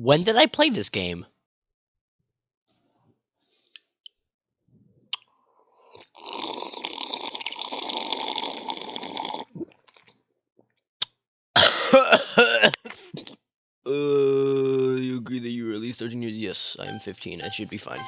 When did I play this game? You agree that you were at least 13 years? Yes, I am 15. I should be fine.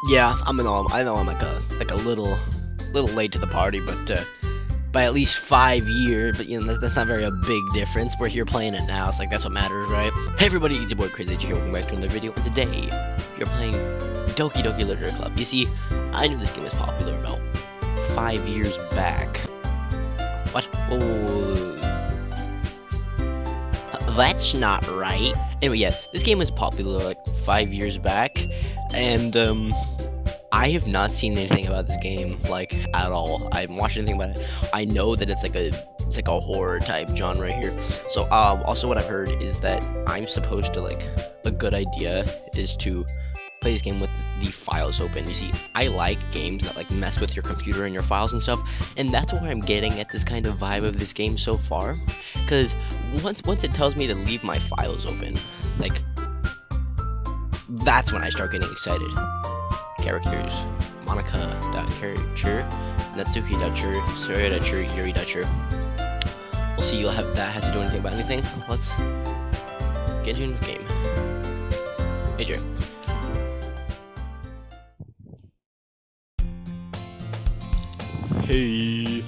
Yeah, I know I'm like a little late to the party, but by at least 5 years. But you know that's not very a big difference. We're here playing it now. It's like that's what matters, right? Hey everybody, it's your boy Crazy here. Welcome back to another video. And today you're playing Doki Doki Literature Club. You see, I knew this game was popular about 5 years back. What? Oh, that's not right. Anyway, yeah, this game was popular like 5 years back, and I have not seen anything about this game like at all. I haven't watched anything about it. I know that it's like a horror type genre here. So also what I've heard is that I'm supposed to, like, a good idea is to play this game with the files open. You see, I like games that like mess with your computer and your files and stuff, and that's where I'm getting at this kind of vibe of this game so far. Because once it tells me to leave my files open, like, that's when I start getting excited. Characters: Monica.character, Natsuki.character, Soya.character, Yuri.character. We'll see. You'll have that has to do anything about anything. Let's get into the game. Hey, Jerry. Hey.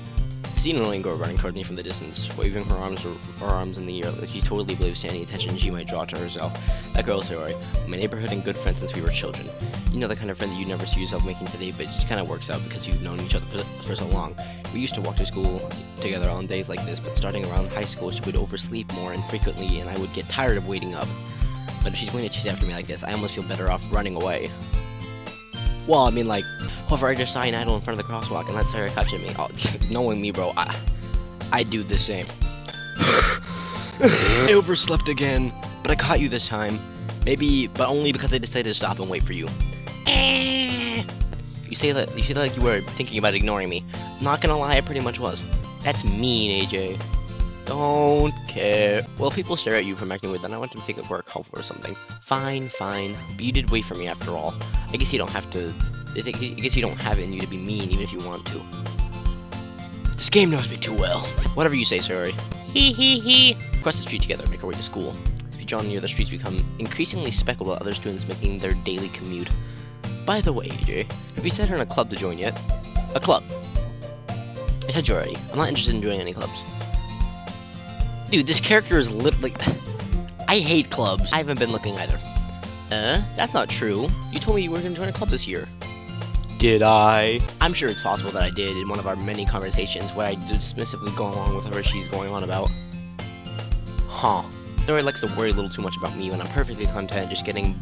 I see an annoying girl running toward me from the distance, waving her arms in the air like she totally believes any attention she might draw to herself. That girl's Roy, my neighborhood and good friend since we were children. You know, the kind of friend that you never see yourself making today, but it just kind of works out because you've known each other for so long. We used to walk to school together on days like this, but starting around high school, she would oversleep more and frequently, and I would get tired of waiting up. But if she's going to chase after me like this, I almost feel better off running away. Well, I mean, like, however, I just saw an idol in front of the crosswalk and let her catch at me. Oh, knowing me, bro, I do the same. I overslept again, but I caught you this time. Maybe, but only because I decided to stop and wait for you. You say that like you were thinking about ignoring me. Not gonna lie, I pretty much was. That's mean, AJ. Don't care. Well, if people stare at you from acting weird, then I want them to think it work helpful or something. Fine. But you did wait for me after all. I guess you don't have to. I guess you don't have it in you to be mean, even if you want to. This game knows me too well. Whatever you say, sorry. Hee. Across the street together, make our way to school. As we draw near, the streets become increasingly speckled with other students making their daily commute. By the way, AJ, have you set her in a club to join yet? A club? I said you already. I'm not interested in joining any clubs. Dude, this character is like, I hate clubs. I haven't been looking either. That's not true. You told me you were gonna join a club this year. Did I? I'm sure it's possible that I did in one of our many conversations where I dismissively go along with whatever she's going on about. Huh. Dory likes to worry a little too much about me when I'm perfectly content just getting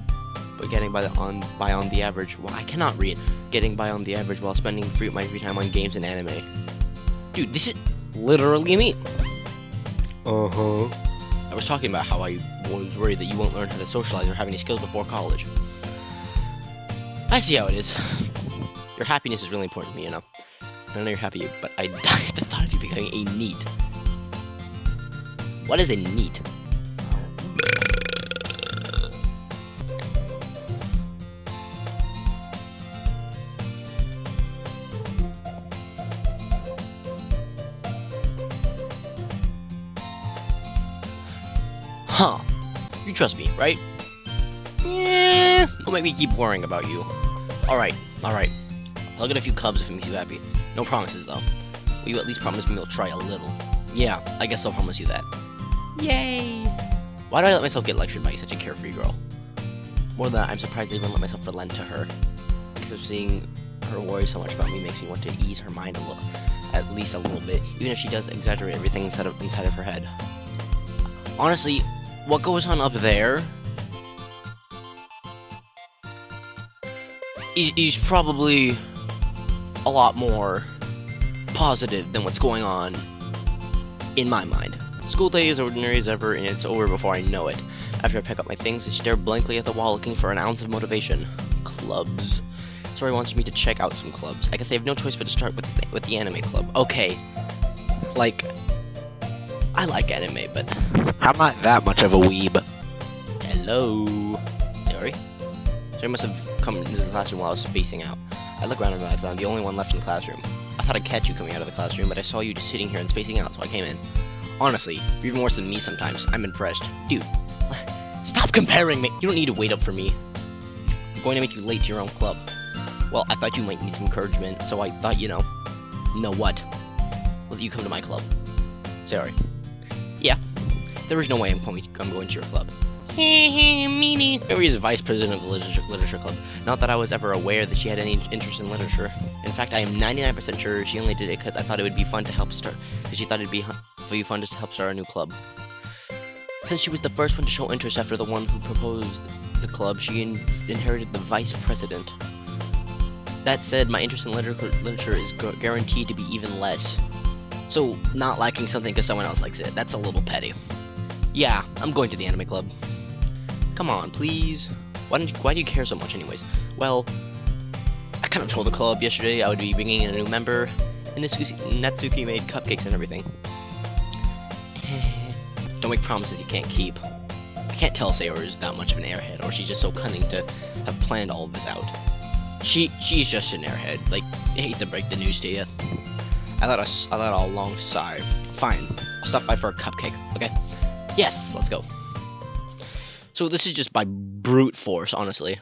by on the average. Well, I cannot read. Getting by on the average while spending my free time on games and anime. Dude, this is literally me. I was talking about how I was worried that you won't learn how to socialize or have any skills before college. I see how it is. Your happiness is really important to me, you know. I know you're happy, but I die at the thought of you becoming a NEET. What is a NEET? Huh. You trust me, right? Yeah. Don't make me keep worrying about you. Alright. I'll get a few clubs if it makes you happy. No promises, though. Will you at least promise me you'll try a little? Yeah, I guess I'll promise you that. Yay! Why do I let myself get lectured by such a carefree girl? More than that, I'm surprised I even let myself relent to her. Because of seeing her worry so much about me makes me want to ease her mind a little. At least a little bit. Even if she does exaggerate everything inside of her head. Honestly, what goes on up there is probably a lot more positive than what's going on in my mind. School day is ordinary as ever, and it's over before I know it. After I pick up my things, I stare blankly at the wall looking for an ounce of motivation. Clubs. Sorry wants me to check out some clubs. I guess I have no choice but to start with the anime club. Okay. Like, I like anime, but I'm not that much of a weeb. Hello. Sorry. Sorry must have come into the classroom while I was spacing out. I look around and realized I'm the only one left in the classroom. I thought I'd catch you coming out of the classroom, but I saw you just sitting here and spacing out, so I came in. Honestly, you're even worse than me sometimes. I'm impressed. Dude, stop comparing me! You don't need to wait up for me. I'm going to make you late to your own club. Well, I thought you might need some encouragement, so I thought, you know what? Will you come to my club? Sorry. Yeah, there is no way I'm going to your club. Meanie. Mary is vice president of the literature club. Not that I was ever aware that she had any interest in literature. In fact, I am 99% sure she only did it because I thought it would be fun to help start. Because she thought it'd be fun just to help start a new club. Since she was the first one to show interest after the one who proposed the club, she inherited the vice president. That said, my interest in literature is guaranteed to be even less. So, not liking something because someone else likes it, that's a little petty. Yeah, I'm going to the anime club. Come on, please. Why do you care so much anyways? Well, I kind of told the club yesterday I would be bringing in a new member, and Natsuki made cupcakes and everything. Don't make promises you can't keep. I can't tell Sayori is that much of an airhead, or she's just so cunning to have planned all of this out. She's just an airhead. Like, I hate to break the news to you. I let a long sigh. Fine, I'll stop by for a cupcake, okay? Yes, let's go. So this is just by brute force, honestly.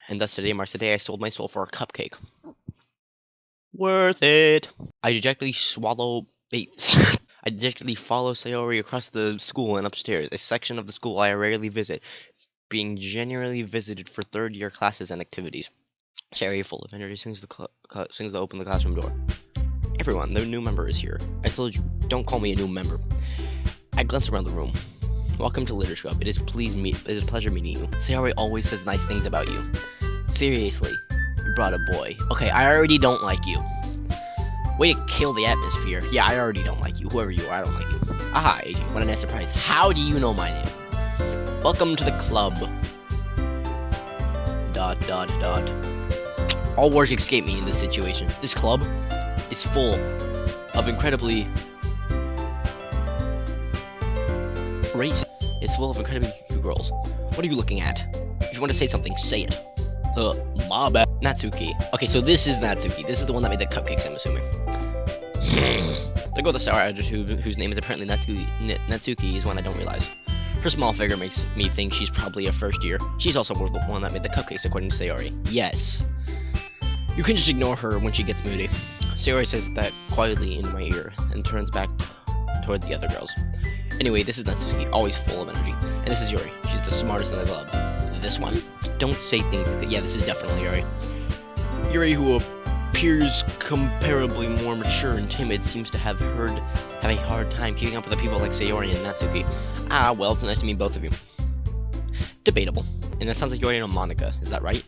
And thus today marks the day I sold my soul for a cupcake. Worth it. I dejectedly follow Sayori across the school and upstairs, a section of the school I rarely visit, being genuinely visited for third-year classes and activities. Sayori, full of energy, swings to open the classroom door. Everyone, the new member is here. I told you, don't call me a new member. I glance around the room. Welcome to Literature Club. It is a pleasure meeting you. Sayori always says nice things about you. Seriously, you brought a boy. Okay, I already don't like you. Way to kill the atmosphere. Yeah, I already don't like you. Whoever you are, I don't like you. Aha, AJ, what a nice surprise. How do you know my name? Welcome to the club. ... All words escape me in this situation. This club is full of incredibly racist. It's full of incredibly cute girls. What are you looking at? If you want to say something, say it. My bad. Natsuki. Okay, so this is Natsuki. This is the one that made the cupcakes, I'm assuming. There go the sour attitude whose name is apparently Natsuki is one I don't realize. Her small figure makes me think she's probably a first year. She's also the one that made the cupcakes, according to Sayori. Yes. You can just ignore her when she gets moody. Sayori says that quietly in my ear and turns back toward the other girls. Anyway, this is Natsuki, always full of energy. And this is Yuri. She's the smartest in the club. This one? Don't say things like that. Yeah, this is definitely Yuri. Yuri, who appears comparably more mature and timid, seems to have a hard time keeping up with the people like Sayori and Natsuki. Ah, well, it's nice to meet both of you. Debatable. And it sounds like Yuri and Monica, is that right?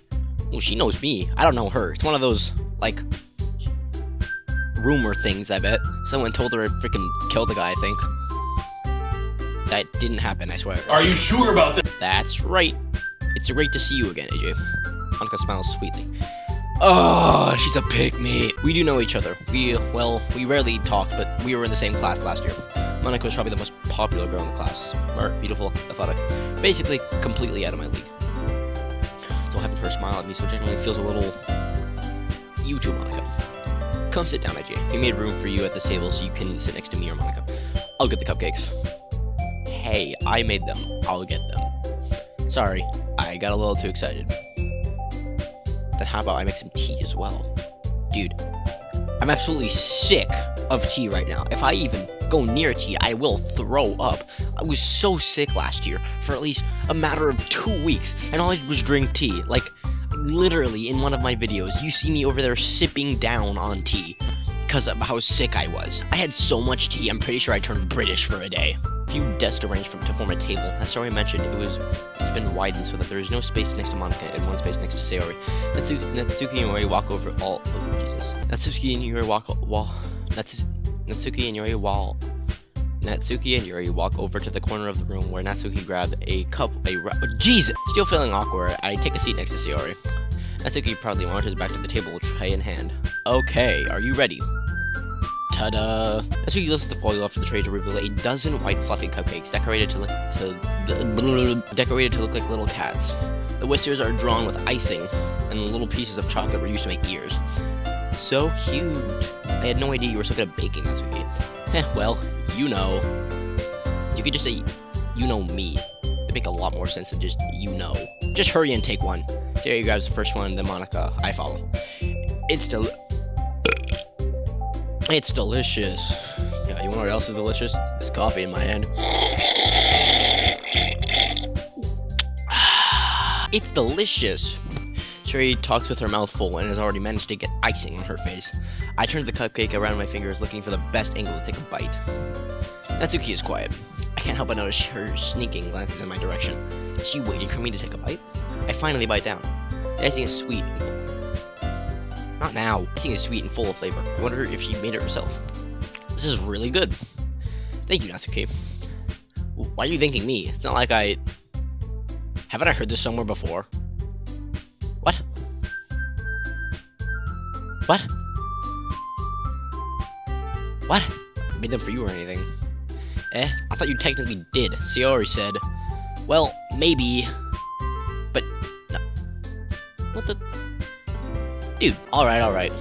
Well, she knows me. I don't know her. It's one of those, like, rumor things, I bet. Someone told her I freaking killed the guy, I think. That didn't happen, I swear. Are you sure about that? That's right. It's great to see you again, AJ. Monica smiles sweetly. Oh, she's a pick-me. We do know each other. We rarely talk, but we were in the same class last year. Monica was probably the most popular girl in the class. Smart, beautiful, athletic. Basically, completely out of my league. So having her smile at me so genuinely feels a little... You too, Monica. Come sit down, AJ. He made room for you at this table so you can sit next to me or Monica. I'll get the cupcakes. Hey, I made them. I'll get them. Sorry, I got a little too excited. Then how about I make some tea as well? Dude, I'm absolutely sick of tea right now. If I even go near tea, I will throw up. I was so sick last year for at least a matter of 2 weeks, and all I did was drink tea. Like, literally, in one of my videos, you see me over there sipping down on tea because of how sick I was. I had so much tea, I'm pretty sure I turned British for a day. few desks arranged to form a table. As Sayori mentioned, it's been widened so that there is no space next to Monica and one space next to Sayori. Natsuki and Yuri walk over all. Oh Jesus! Natsuki and Yuri walk over to the corner of the room where Natsuki grabbed a cup. Jesus! Still feeling awkward, I take a seat next to Sayori. Natsuki proudly wanders back to the table, tray in hand. Okay, are you ready? Ta-da! Natsuki lifts the foil off the tray to reveal a dozen white fluffy cupcakes decorated to look like little cats. The whiskers are drawn with icing, and the little pieces of chocolate were used to make ears. So cute! I had no idea you were so good at baking, Natsuki. Well, you know. You could just say, you know me. It'd make a lot more sense than just, you know. Just hurry and take one. Sayori grabs the first one, then Monica. I follow. It's delicious. Yeah, you know what else is delicious? This coffee in my hand. It's delicious. Sayori talks with her mouth full and has already managed to get icing on her face. I turn the cupcake around my fingers, looking for the best angle to take a bite. Natsuki is quiet. I can't help but notice her sneaking glances in my direction. Is she waiting for me to take a bite? I finally bite down. The icing is sweet. Not now. The icing is sweet and full of flavor. I wonder if she made it herself. This is really good. Thank you, Natsuki. Why are you thanking me? It's not like I... Haven't I heard this somewhere before? What? What? What? I made them for you or anything. I thought you technically did. Sayori said. Well, maybe. But, no. What the? Dude, alright.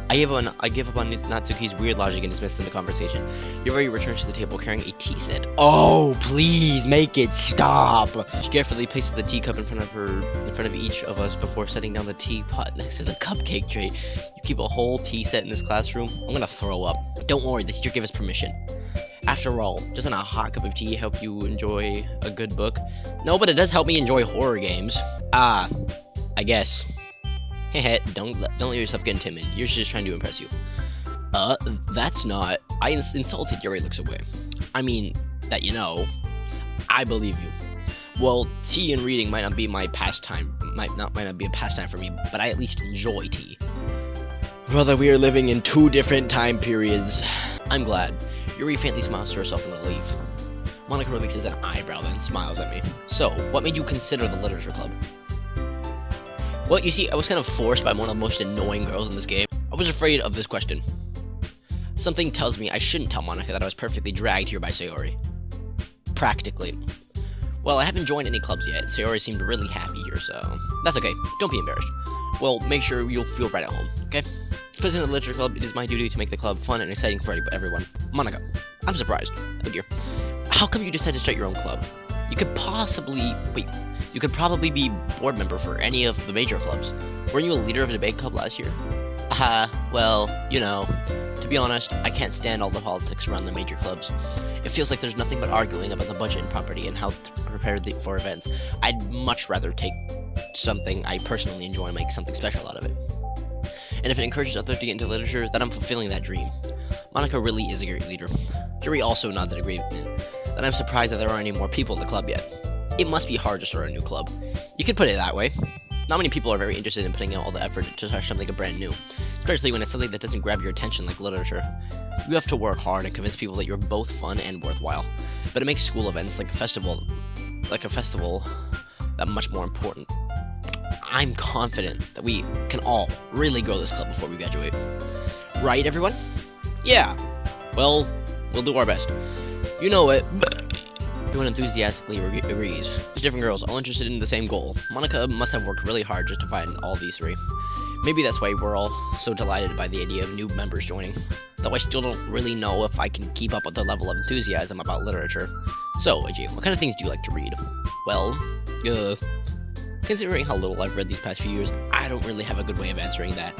I give up on Natsuki's weird logic and dismiss the conversation. Yuri returns to the table carrying a tea set. Oh, please make it stop! She carefully places the teacup in front of each of us before setting down the teapot next to the cupcake tray. You keep a whole tea set in this classroom? I'm gonna throw up. Don't worry, the teacher gave us permission. After all, doesn't a hot cup of tea help you enjoy a good book? No, but it does help me enjoy horror games. I guess. Heh, don't let yourself get timid. You're just trying to impress you. That's not. I insulted. Yuri looks away. I mean, that you know. I believe you. Well, tea and reading might not be my pastime. Might not be a pastime for me, but I at least enjoy tea. Brother, we are living in two different time periods. I'm glad. Yuri faintly smiles to herself in relief. Monica releases an eyebrow, then smiles at me. So, what made you consider the literature club? Well, you see, I was kind of forced by one of the most annoying girls in this game. I was afraid of this question. Something tells me I shouldn't tell Monica that I was perfectly dragged here by Sayori. Practically. Well, I haven't joined any clubs yet. Sayori seemed really happy here, so... That's okay. Don't be embarrassed. Well, make sure you'll feel right at home, okay? As president of the literature club, it is my duty to make the club fun and exciting for everyone. Monica, I'm surprised. Oh dear. How come you decided to start your own club? You could probably be board member for any of the major clubs. Weren't you a leader of a debate club last year? Well, you know, to be honest, I can't stand all the politics around the major clubs. It feels like there's nothing but arguing about the budget and property and how to prepare for events. I'd much rather take something I personally enjoy and make something special out of it. And if it encourages others to get into literature, then I'm fulfilling that dream. Monica really is a great leader. Yuri also nods in agreement. Then I'm surprised that there aren't any more people in the club yet. It must be hard to start a new club. You could put it that way. Not many people are very interested in putting out all the effort to start something brand new, especially when it's something that doesn't grab your attention like literature. You have to work hard and convince people that you're both fun and worthwhile. But it makes school events like a festival that much more important. I'm confident that we can all really grow this club before we graduate. Right, everyone? Yeah. Well, we'll do our best. You know it. Everyone enthusiastically agrees. There's different girls, all interested in the same goal. Monica must have worked really hard just to find all these three. Maybe that's why we're all so delighted by the idea of new members joining. Though I still don't really know if I can keep up with the level of enthusiasm about literature. So, AJ, what kind of things do you like to read? Well, considering how little I've read these past few years, I don't really have a good way of answering that.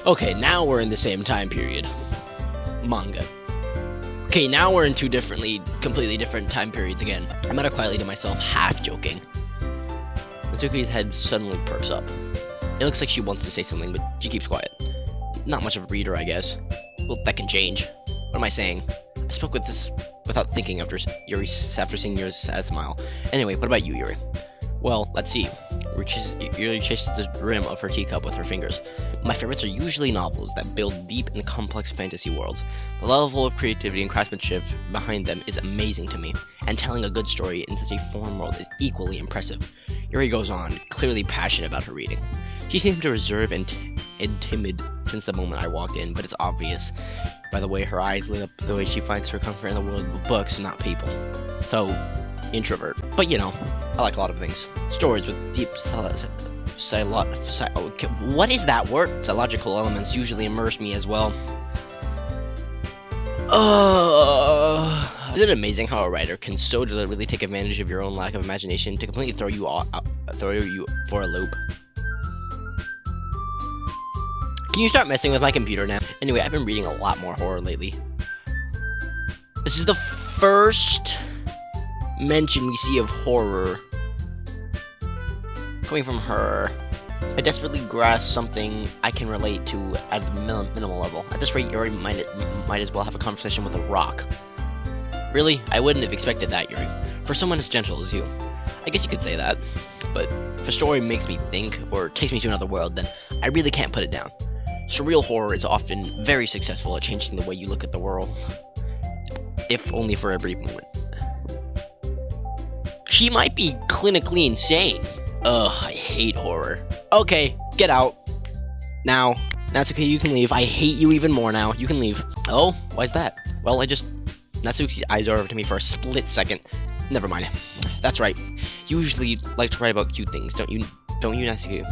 Okay, now we're in the same time period. Manga. Okay, now we're in two completely different time periods again. I mutter quietly to myself, half joking. Natsuki's head suddenly perks up. It looks like she wants to say something, but she keeps quiet. Not much of a reader, I guess. Well, that can change. What am I saying? I spoke with this without thinking after seeing Yuri's sad smile. Anyway, what about you, Yuri? Well, let's see. Yuri chases the rim of her teacup with her fingers. My favorites are usually novels that build deep and complex fantasy worlds. The level of creativity and craftsmanship behind them is amazing to me, and telling a good story in such a foreign world is equally impressive. Yuri goes on, clearly passionate about her reading. She seems to reserve and timid since the moment I walked in, but it's obvious by the way her eyes lit up, the way she finds her comfort in the world of books, not people. So, introvert. But you know, I like a lot of things. Stories with deep what is that word? Psychological elements usually immerse me as well. Isn't it amazing how a writer can so deliberately take advantage of your own lack of imagination to completely throw you for a loop? Can you start messing with my computer now? Anyway, I've been reading a lot more horror lately. This is the first mention we see of horror coming from her. I desperately grasp something I can relate to at the minimal level. At this rate, Yuri might as well have a conversation with a rock. Really? I wouldn't have expected that, Yuri. For someone as gentle as you. I guess you could say that. But if a story makes me think, or takes me to another world, then I really can't put it down. Surreal horror is often very successful at changing the way you look at the world. If only for a brief moment. She might be clinically insane. Ugh, I hate horror. Okay, get out. Now. That's okay, you can leave. I hate you even more now. You can leave. Oh, why's that? Well, Natsuki's eyes are over to me for a split second. Never mind. That's right. You usually like to write about cute things, don't you, Natsuki?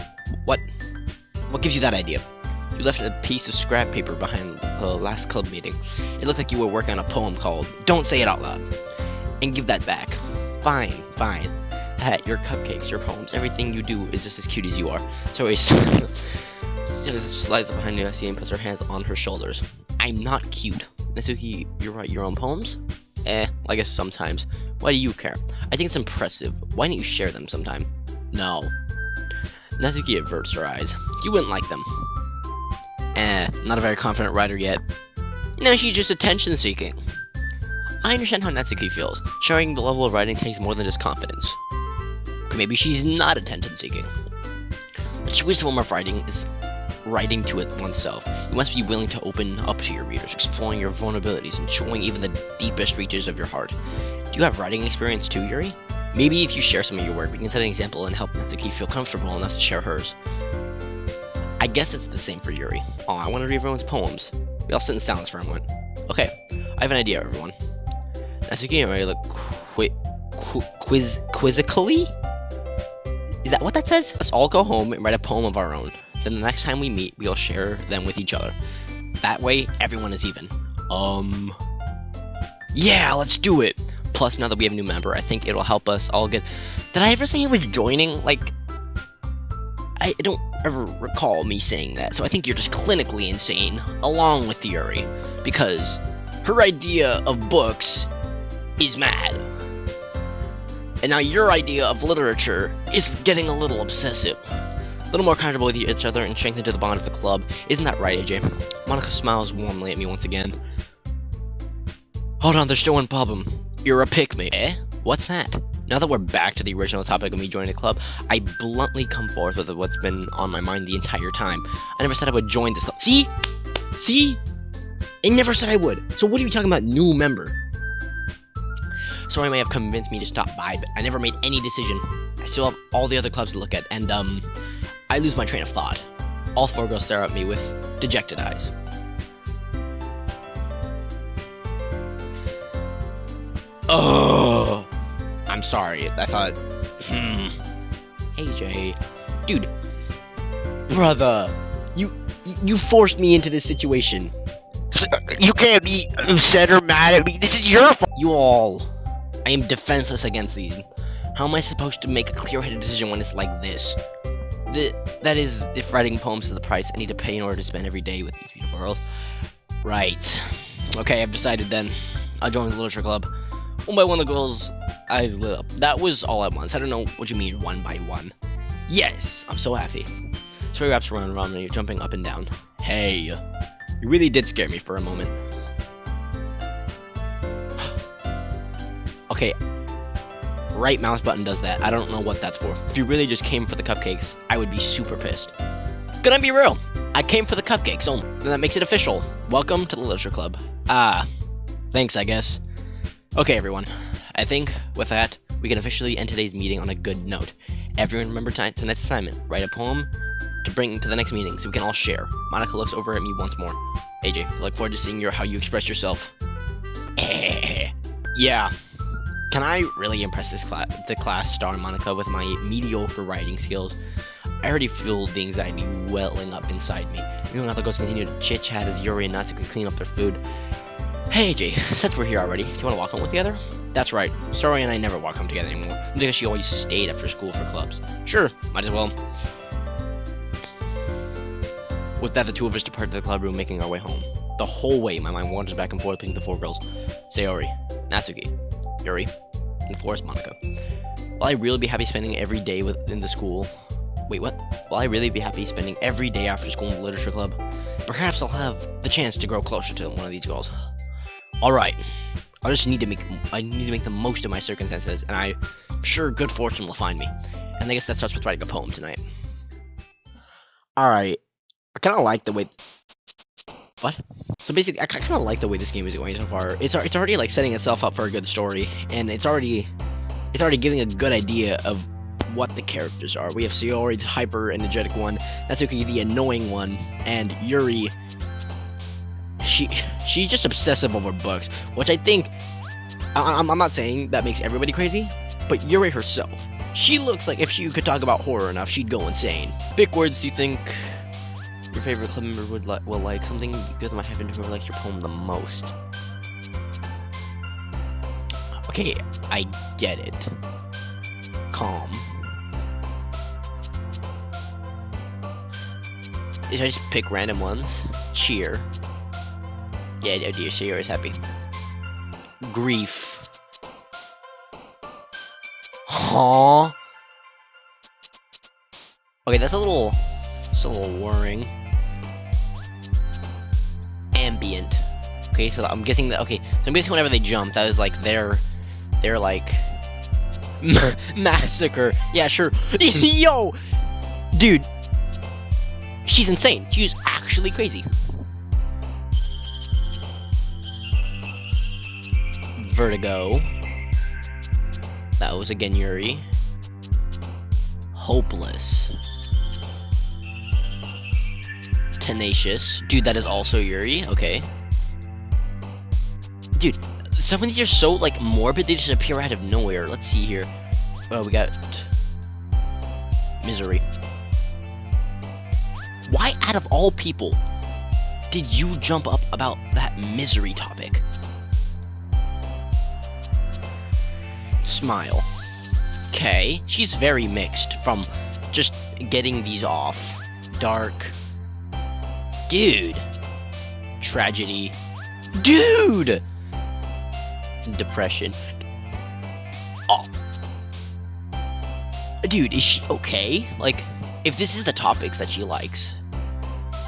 What gives you that idea? You left a piece of scrap paper behind the last club meeting. It looked like you were working on a poem called Don't Say It Out Loud. And give that back. Fine. That, your cupcakes, your poems, everything you do is just as cute as you are. So he slides up behind Natsuki and puts her hands on her shoulders. I'm not cute. Natsuki, you write your own poems? I guess sometimes. Why do you care? I think it's impressive. Why don't you share them sometime? No. Natsuki averts her eyes. You wouldn't like them. Not a very confident writer yet. No, she's just attention-seeking. I understand how Natsuki feels. Sharing the level of writing takes more than just confidence. Maybe she's not attention-seeking. The truest form of writing is writing to it oneself. You must be willing to open up to your readers, exploring your vulnerabilities, and showing even the deepest reaches of your heart. Do you have writing experience too, Yuri? Maybe if you share some of your work, we can set an example and help Natsuki feel comfortable enough to share hers. I guess it's the same for Yuri. Oh, I want to read everyone's poems. We all sit in silence for a moment. Okay, I have an idea, everyone. Natsuki and Yuri look quizzically? Is that what that says? Let's all go home and write a poem of our own. Then the next time we meet, we'll share them with each other. That way, everyone is even. Yeah, let's do it! Plus, now that we have a new member, I think it'll help us all get... Did I ever say he was joining? Like, I don't ever recall me saying that, so I think you're just clinically insane, along with Yuri, because her idea of books is mad. And now your idea of literature is getting a little obsessive. A little more comfortable with each other and strengthened to the bond of the club. Isn't that right, AJ? Monica smiles warmly at me once again. Hold on, there's still one problem. You're a pick-me. Eh? What's that? Now that we're back to the original topic of me joining the club, I bluntly come forth with what's been on my mind the entire time. I never said I would join this club. See? See? I never said I would. So what are you talking about, new member? Sorry may have convinced me to stop by, but I never made any decision. I still have all the other clubs to look at, and, I lose my train of thought. All four girls stare at me with dejected eyes. Oh, I'm sorry. I thought, AJ, dude, brother, you forced me into this situation. You can't be upset or mad at me. This is your fault. You all, I am defenseless against these. How am I supposed to make a clear-headed decision when it's like this? That is, if writing poems is the price I need to pay in order to spend every day with these beautiful girls. Right. Okay, I've decided then. I'll join the literature club. One by one, the girls' eyes lit up. That was all at once. I don't know what you mean, one by one. Yes, I'm so happy. So he wraps around me, jumping up and down. Hey, you really did scare me for a moment. Okay, right mouse button does that. I don't know what that's for. If you really just came for the cupcakes, I would be super pissed. Gonna be real. I came for the cupcakes only. Then that makes it official. Welcome to the Literature Club. Thanks, I guess. Okay, everyone. I think with that, we can officially end today's meeting on a good note. Everyone remember tonight's assignment. Write a poem to bring to the next meeting so we can all share. Monica looks over at me once more. AJ, I look forward to seeing how you express yourself. Yeah. Can I really impress the class star Monica with my mediocre writing skills? I already feel the anxiety welling up inside me. Even when the girls continue to chit-chat as Yuri and Natsuki clean up their food. Hey AJ, since we're here already, do you want to walk home together? That's right, Sori and I never walk home together anymore, because she always stayed after school for clubs. Sure, might as well. With that, the two of us depart to the club room, making our way home. The whole way, my mind wanders back and forth between the four girls. Sayori, Natsuki, Yuri, and of course, Monica. Will I really be happy spending every day in the school? Wait, what? Will I really be happy spending every day after school in the literature club? Perhaps I'll have the chance to grow closer to one of these girls. Alright, I need to make the most of my circumstances, and I'm sure good fortune will find me. And I guess that starts with writing a poem tonight. Alright, I kind of like the way... What? So basically, I kind of like the way this game is going so far. It's already like setting itself up for a good story, and it's already giving a good idea of what the characters are. We have Sayori, the hyper energetic one, Natsuki, the annoying one, and Yuri. She's just obsessive over books, which I think I'm not saying that makes everybody crazy, but Yuri herself, she looks like if she could talk about horror enough, she'd go insane. Big words. Do you think your favorite club member will like? Something good might happen to whoever likes your poem the most. Okay, I get it. Calm. If I just pick random ones, cheer. Yeah, oh dear, Sayori is happy. Grief. Huh? Okay, that's a little worrying. Ambient. Okay, so I'm guessing that. Okay, so I'm guessing whenever they jump, that is like their like massacre. Yeah, sure. Yo, dude, she's insane. She's actually crazy. Vertigo. That was again Yuri. Hopeless. Tenacious. Dude, that is also Yuri. Okay. Dude, some of these are so like morbid, they just appear out of nowhere. Let's see here. Oh, we got Misery. Why out of all people did you jump up about that misery topic? Smile. Okay, she's very mixed from just getting these off. Dark. Dude. Tragedy. Dude! Depression. Oh. Dude, is she okay? Like, if this is the topics that she likes.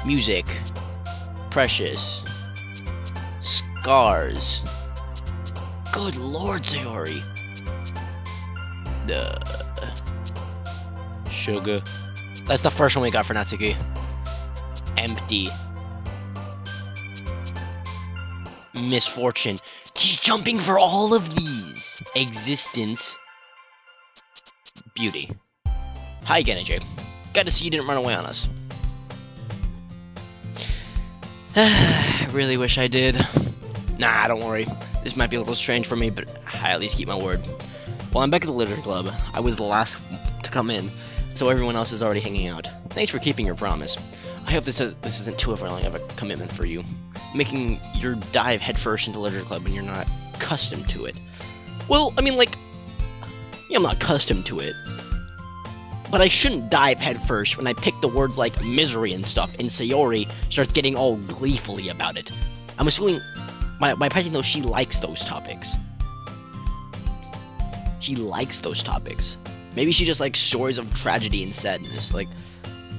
Music. Precious. Scars. Good lord, Sayori. Sugar. That's the first one we got for Natsuki. Empty. Misfortune. She's jumping for all of these. Existence. Beauty. Hi again, AJ. Glad to see you didn't run away on us. I really wish I did. Nah, don't worry. This might be a little strange for me, but I at least keep my word. Well, I'm back at the Literature Club. I was the last to come in, so everyone else is already hanging out. Thanks for keeping your promise. I hope this isn't too overwhelming of a commitment for you. Making your dive headfirst into Literature Club when you're not accustomed to it. Well, I mean, like, yeah, I'm not accustomed to it. But I shouldn't dive headfirst when I pick the words like misery and stuff, and Sayori starts getting all gleefully about it. I'm assuming, by imagine though, she likes those topics. She likes those topics. Maybe she just likes stories of tragedy and sadness. Like,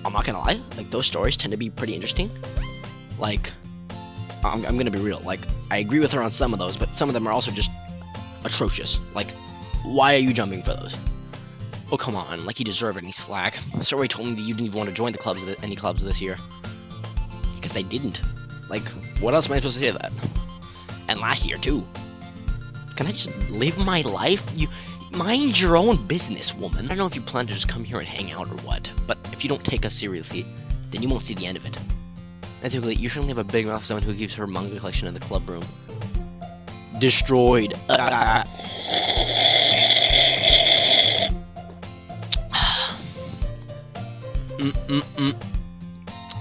I'm not gonna lie, like, those stories tend to be pretty interesting. Like, I'm gonna be real, like, I agree with her on some of those, but some of them are also just atrocious. Like, why are you jumping for those? Oh, come on. Like, you deserve any slack. Sorry told me that you didn't even want to join the clubs, any clubs this year. Because I didn't. Like, what else am I supposed to say to that? And last year, too. Can I just live my life? You mind your own business, woman. I don't know if you plan to just come here and hang out or what, but if you don't take us seriously, then you won't see the end of it. And typically, you shouldn't have a big mouth for someone who keeps her manga collection in the club room. Destroyed.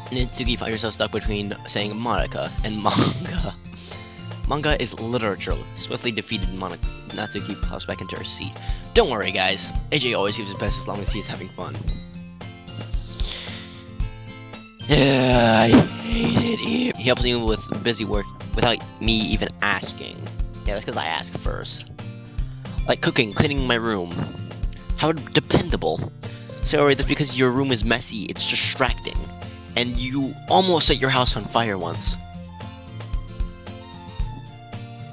Nitsuki, find yourself stuck between saying Monica and manga. Manga is literature. Swiftly defeated Natsuki plows back into her seat. Don't worry, guys. AJ always gives his best as long as he's having fun. Yeah, I hate it here. He helps me with busy work without me even asking. Yeah, that's because I ask first. Like cooking, cleaning my room. How dependable. Sorry, that's because your room is messy. It's distracting. And you almost set your house on fire once.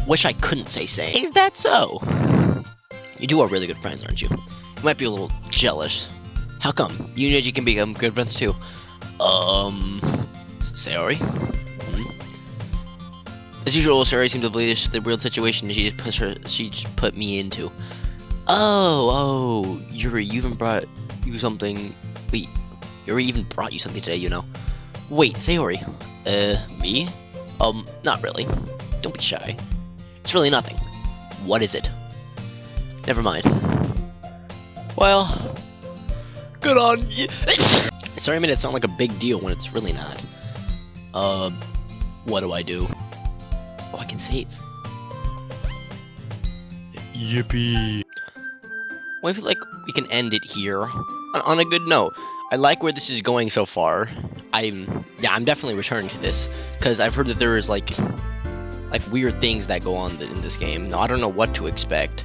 Wish I couldn't say. Is that so? You two are really good friends, aren't you? You might be a little jealous. How come? You and AJ can become good friends too. Sayori? As usual, Sayori seemed to believe the real situation she just put me into. Oh, Yuri even brought you something. Wait, Yuri even brought you something today, you know. Wait, Sayori. Me? Not really. Don't be shy. It's really nothing. What is it? Never mind. Well, good on you. Sorry, I made it sound like a big deal when it's really not. What do I do? Oh, I can save. Yippee. Well, I feel like we can end it here on a good note. I like where this is going so far. I'm definitely returning to this because I've heard that there is like weird things that go on in this game. Now I don't know what to expect,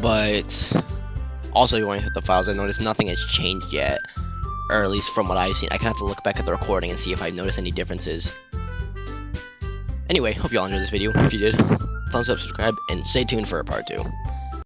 but also going through the files, I noticed nothing has changed yet, or at least from what I've seen. I kind of have to look back at the recording and see if I've noticed any differences. Anyway, hope you all enjoyed this video. If you did, thumbs up, subscribe, and stay tuned for a part 2.